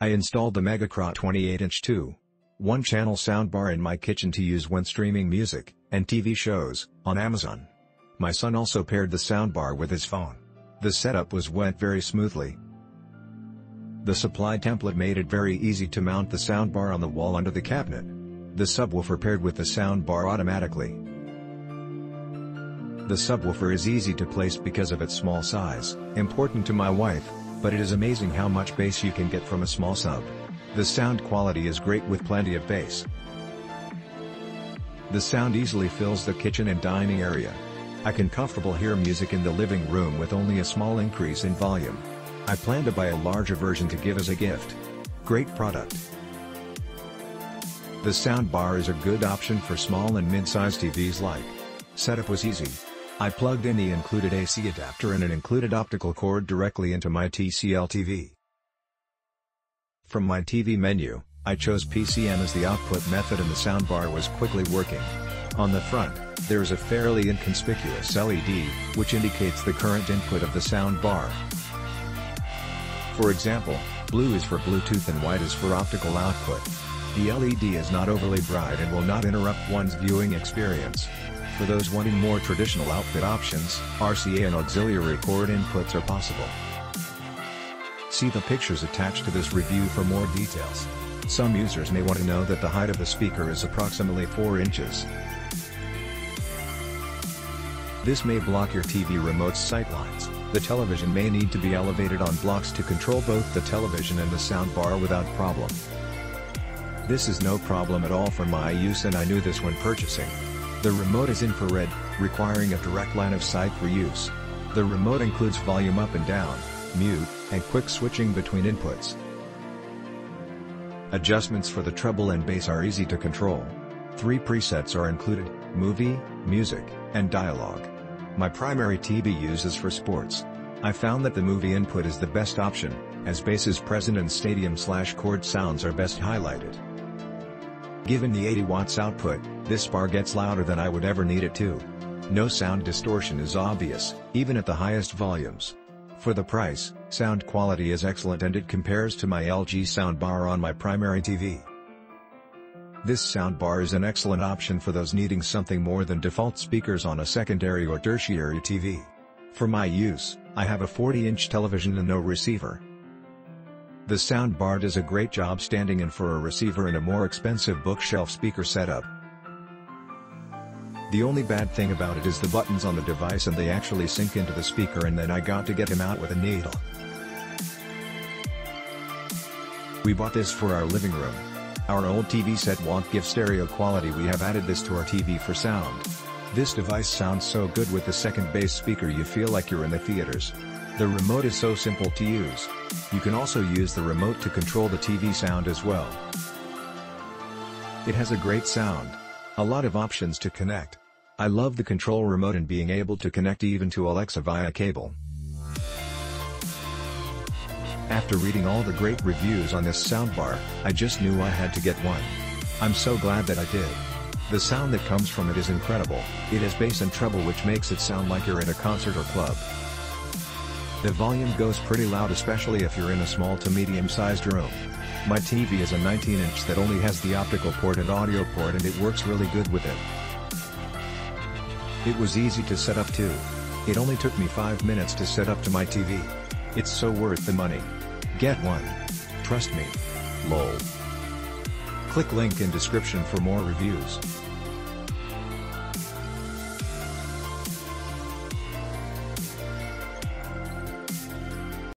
I installed the Megacra 28-inch 1-channel soundbar in my kitchen to use when streaming music and TV shows on Amazon. My son also paired the soundbar with his phone. The setup went very smoothly. The supply template made it very easy to mount the soundbar on the wall under the cabinet. The subwoofer paired with the soundbar automatically. The subwoofer is easy to place because of its small size, important to my wife, but it is amazing how much bass you can get from a small sub. The sound quality is great with plenty of bass. The sound easily fills the kitchen and dining area. I can comfortably hear music in the living room with only a small increase in volume. I plan to buy a larger version to give as a gift. Great product. The soundbar is a good option for small and mid-sized TVs like. Setup was easy. I plugged in the included AC adapter and an included optical cord directly into my TCL TV. From my TV menu, I chose PCM as the output method and the soundbar was quickly working. On the front, there is a fairly inconspicuous LED, which indicates the current input of the soundbar. For example, blue is for Bluetooth and white is for optical output. The LED is not overly bright and will not interrupt one's viewing experience. For those wanting more traditional output options, RCA and auxiliary cord inputs are possible. See the pictures attached to this review for more details. Some users may want to know that the height of the speaker is approximately 4 inches. This may block your TV remote's sightlines. The television may need to be elevated on blocks to control both the television and the soundbar without problem. This is no problem at all for my use and I knew this when purchasing. The remote is infrared, requiring a direct line of sight for use. The remote includes volume up and down, mute, and quick switching between inputs. Adjustments for the treble and bass are easy to control. 3 presets are included: movie, music, and dialogue. My primary TV uses for sports. I found that the movie input is the best option, as bass is present and stadium/chord sounds are best highlighted. Given the 80 watts output, this bar gets louder than I would ever need it to. No sound distortion is obvious, even at the highest volumes. For the price, sound quality is excellent and it compares to my LG soundbar on my primary TV. This soundbar is an excellent option for those needing something more than default speakers on a secondary or tertiary TV. For my use, I have a 40-inch television and no receiver. The soundbar does a great job standing in for a receiver in a more expensive bookshelf speaker setup. The only bad thing about it is the buttons on the device and they actually sink into the speaker and then I got to get him out with a needle. We bought this for our living room. Our old TV set won't give stereo quality, we have added this to our TV for sound. This device sounds so good with the second bass speaker you feel like you're in the theaters. The remote is so simple to use. You can also use the remote to control the TV sound as well. It has a great sound. A lot of options to connect. I love the control remote and being able to connect even to Alexa via cable. After reading all the great reviews on this soundbar, I just knew I had to get one. I'm so glad that I did. The sound that comes from it is incredible. It has bass and treble which makes it sound like you're in a concert or club. The volume goes pretty loud, especially if you're in a small to medium-sized room. My TV is a 19-inch that only has the optical port and audio port and it works really good with it. It was easy to set up too. It only took me 5 minutes to set up to my TV. It's so worth the money. Get one. Trust me. Lol. Click link in description for more reviews.